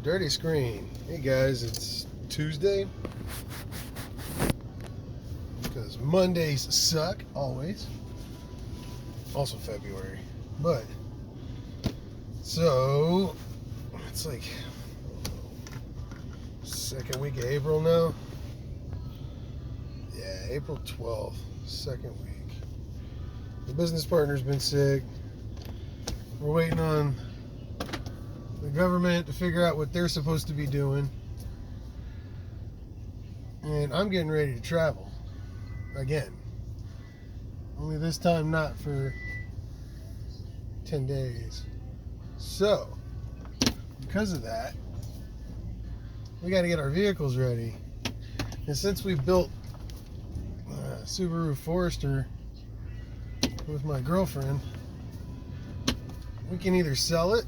Dirty screen. Hey guys, it's Tuesday. Because Mondays suck, always. Also February. But, so, it's like second week of April now. Yeah, April 12th, second week. The business partner's been sick. We're waiting on the government to figure out what they're supposed to be doing. And I'm getting ready to travel again. Only this time not for 10 days. So, because of that, we got to get our vehicles ready. And since we built a Subaru Forester with my girlfriend, we can either sell it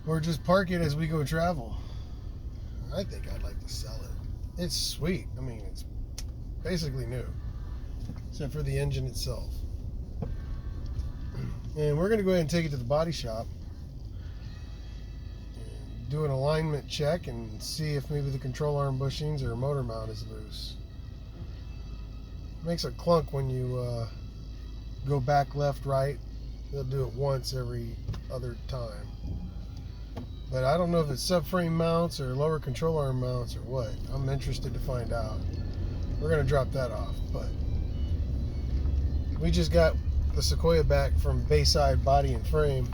or just park it as we go travel. I think I'd like to sell it. It's sweet. I mean, it's basically new, except for the engine itself. And we're going to go ahead and take it to the body shop and do an alignment check and see if maybe the control arm bushings or motor mount is loose. It makes a clunk when you go back left, right. They'll do it once every other time. But I don't know if it's subframe mounts or lower control arm mounts or what. I'm interested to find out. We're going to drop that off. But we just got the Sequoia back from Bayside Body and Frame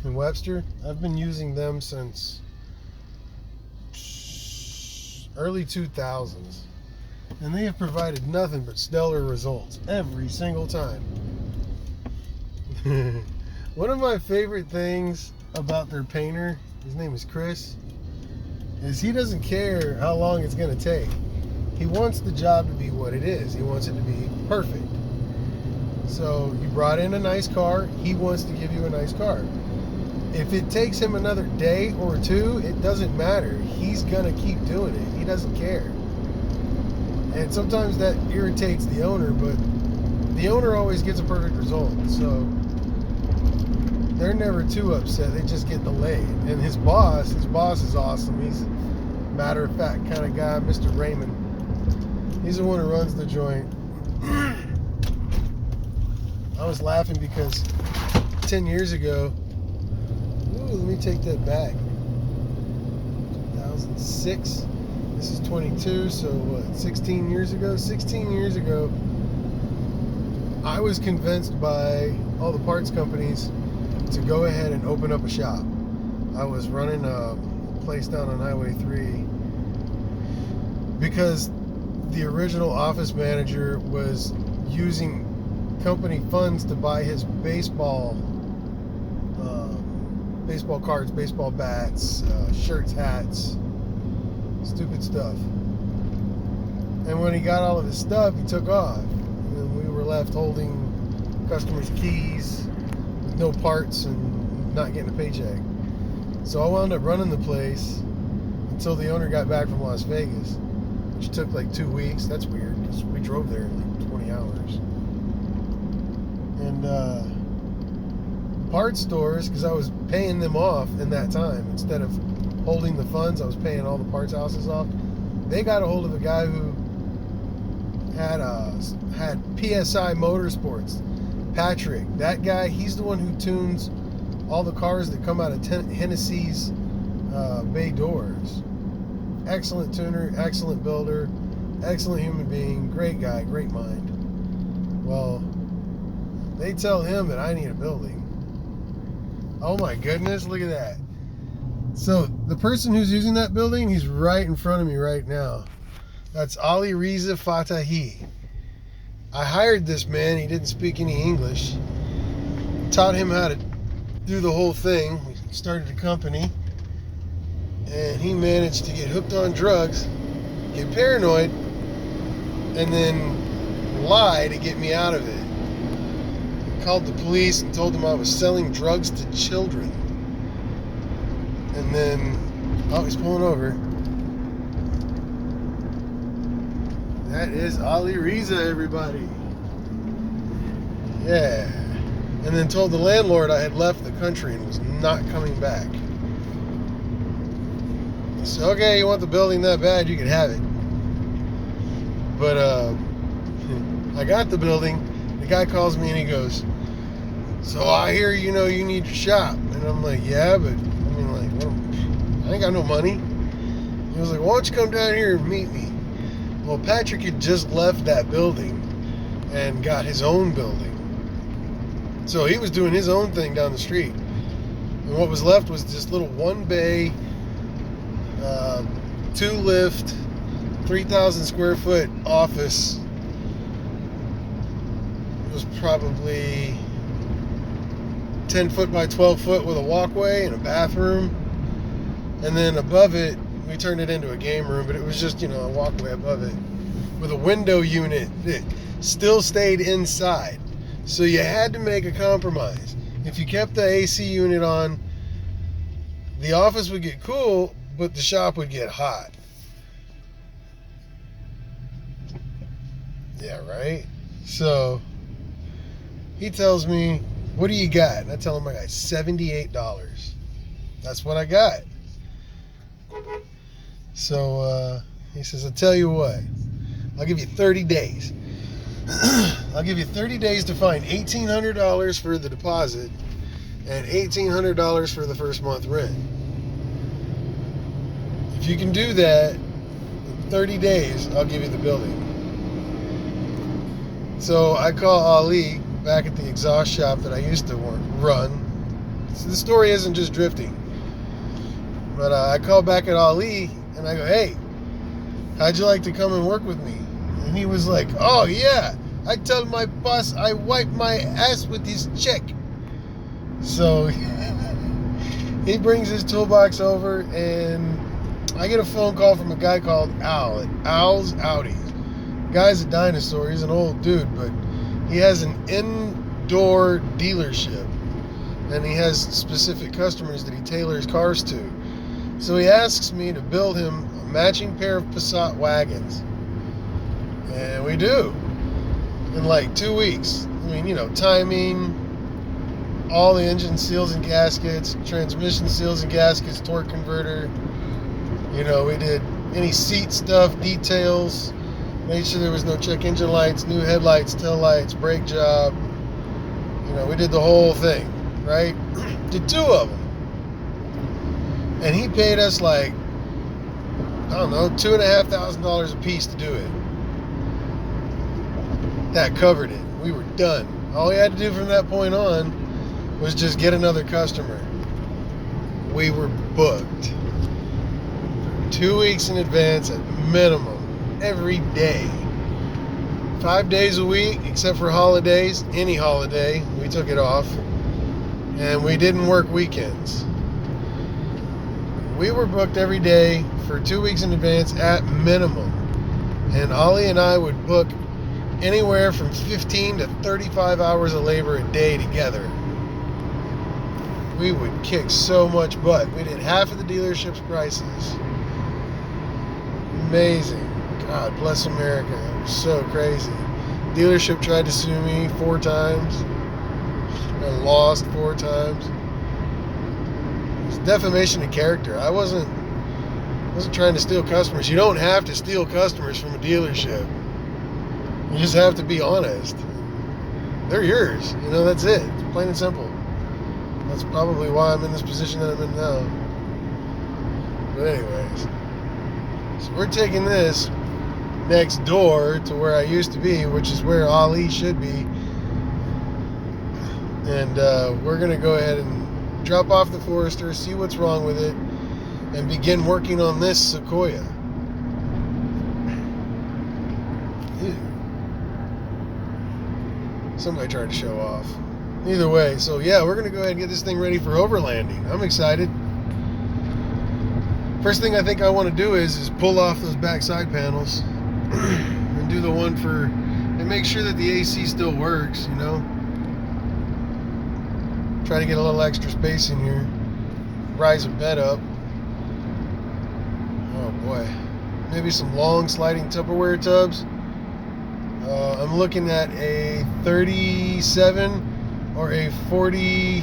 in Webster. I've been using them since early 2000s. And they have provided nothing but stellar results every single time. One of my favorite things about their painter, his name is Chris, is he doesn't care how long it's going to take. He wants the job to be what it is. He wants it to be perfect. So you brought in a nice car, he wants to give you a nice car. If it takes him another day or two, it doesn't matter. He's going to keep doing it. He doesn't care. And sometimes that irritates the owner, but the owner always gets a perfect result. So they're never too upset. They just get delayed. And his boss is awesome. He's a matter-of-fact kind of guy, Mr. Raymond. He's the one who runs the joint. I was laughing because 10 years ago, let me take that back. 2006. This is 22, so what, 16 years ago? 16 years ago, I was convinced by all the parts companies to go ahead and open up a shop. I was running a place down on Highway 3 because the original office manager was using company funds to buy his baseball cards, baseball bats, shirts, hats, stupid stuff. And when he got all of his stuff, he took off. And then we were left holding customers' keys with no parts and not getting a paycheck. So I wound up running the place until the owner got back from Las Vegas, which took like 2 weeks. That's weird because we drove there in like 20 hours. And parts stores, because I was paying them off in that time instead of holding the funds, I was paying all the parts houses off. They got a hold of a guy who had PSI Motorsports. Patrick, that guy, he's the one who tunes all the cars that come out of Hennessy's bay doors. Excellent tuner, excellent builder, excellent human being, great guy, great mind. Well, they tell him that I need a building. Oh my goodness, look at that. So the person who's using that building, he's right in front of me right now. That's Ali Riza Fatahi. I hired this man. He didn't speak any English. Taught him how to do the whole thing. We started a company. And he managed to get hooked on drugs, get paranoid, and then lie to get me out of it. Called the police and told them I was selling drugs to children. And then, oh, he's pulling over. That is Ali Riza, everybody. Yeah. And then told the landlord I had left the country and was not coming back. So, okay, you want the building that bad, you can have it. But I got the building. The guy calls me and he goes, so I hear you need your shop. And I'm like, yeah, but I ain't got no money. He was like, why don't you come down here and meet me? Well, Patrick had just left that building and got his own building. So he was doing his own thing down the street. And what was left was this little 1-bay, 2-lift, 3,000 square foot office. It was probably 10 foot by 12 foot with a walkway and a bathroom. And then above it, we turned it into a game room, but it was just, a walkway above it with a window unit that still stayed inside. So you had to make a compromise. If you kept the AC unit on, the office would get cool, but the shop would get hot. Yeah, right? So he tells me, what do you got? And I tell him I got $78. That's what I got. So he says, I'll tell you what, I'll give you 30 days. I'll give you 30 days to find $1,800 for the deposit and $1,800 for the first month rent. If you can do that in 30 days, I'll give you the building. So I call Ali back at the exhaust shop that I used to run. So the story isn't just drifting. But I call back at Ali and I go, hey, how'd you like to come and work with me? And he was like, oh yeah, I tell my boss I wipe my ass with his check. So he brings his toolbox over and I get a phone call from a guy called Al at Al's Audis. The guy's a dinosaur. He's an old dude, but he has an indoor dealership and he has specific customers that he tailors cars to. So he asks me to build him a matching pair of Passat wagons. And we do. In like 2 weeks. Timing, all the engine seals and gaskets, transmission seals and gaskets, torque converter. We did any seat stuff, details, made sure there was no check engine lights, new headlights, tail lights, brake job. We did the whole thing, right? Did 2 of them. And he paid us like, $2,500 a piece to do it. That covered it. We were done. All we had to do from that point on was just get another customer. We were booked 2 weeks in advance at minimum, every day. 5 days a week, except for holidays. Any holiday, we took it off. And we didn't work weekends. We were booked every day for 2 weeks in advance at minimum. And Ollie and I would book anywhere from 15 to 35 hours of labor a day together. We would kick so much butt. We did half of the dealership's prices. Amazing. God bless America. It was so crazy. Dealership tried to sue me 4 times. I lost 4 times. It was defamation of character. I wasn't trying to steal customers. You don't have to steal customers from a dealership. You just have to be honest. They're yours. That's it. It's plain and simple. That's probably why I'm in this position that I'm in now. But anyways, so we're taking this next door to where I used to be, which is where Ali should be. And we're going to go ahead and drop off the Forester, see what's wrong with it, and begin working on this Sequoia. Ew. Somebody tried to show off. Either way, so yeah, we're going to go ahead and get this thing ready for overlanding. I'm excited. First thing I think I want to do is pull off those back side panels and do the one and make sure that the AC still works, Try to get a little extra space in here. Rise a bed up. Oh boy. Maybe some long sliding Tupperware tubs. I'm looking at a 37 or a 40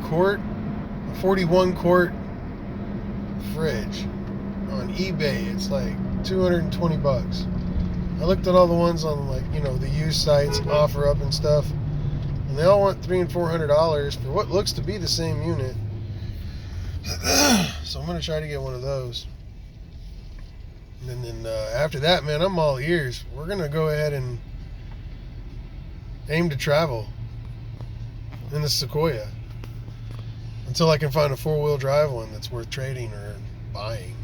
quart, a 41 quart fridge on eBay. It's like $220. I looked at all the ones on, like, you know, the used sites, OfferUp and stuff, and they all want $300 and $400 for what looks to be the same unit. So I'm gonna try to get one of those. And then after that, man, I'm all ears. We're gonna go ahead and aim to travel in the Sequoia until I can find a 4-wheel drive one that's worth trading or buying.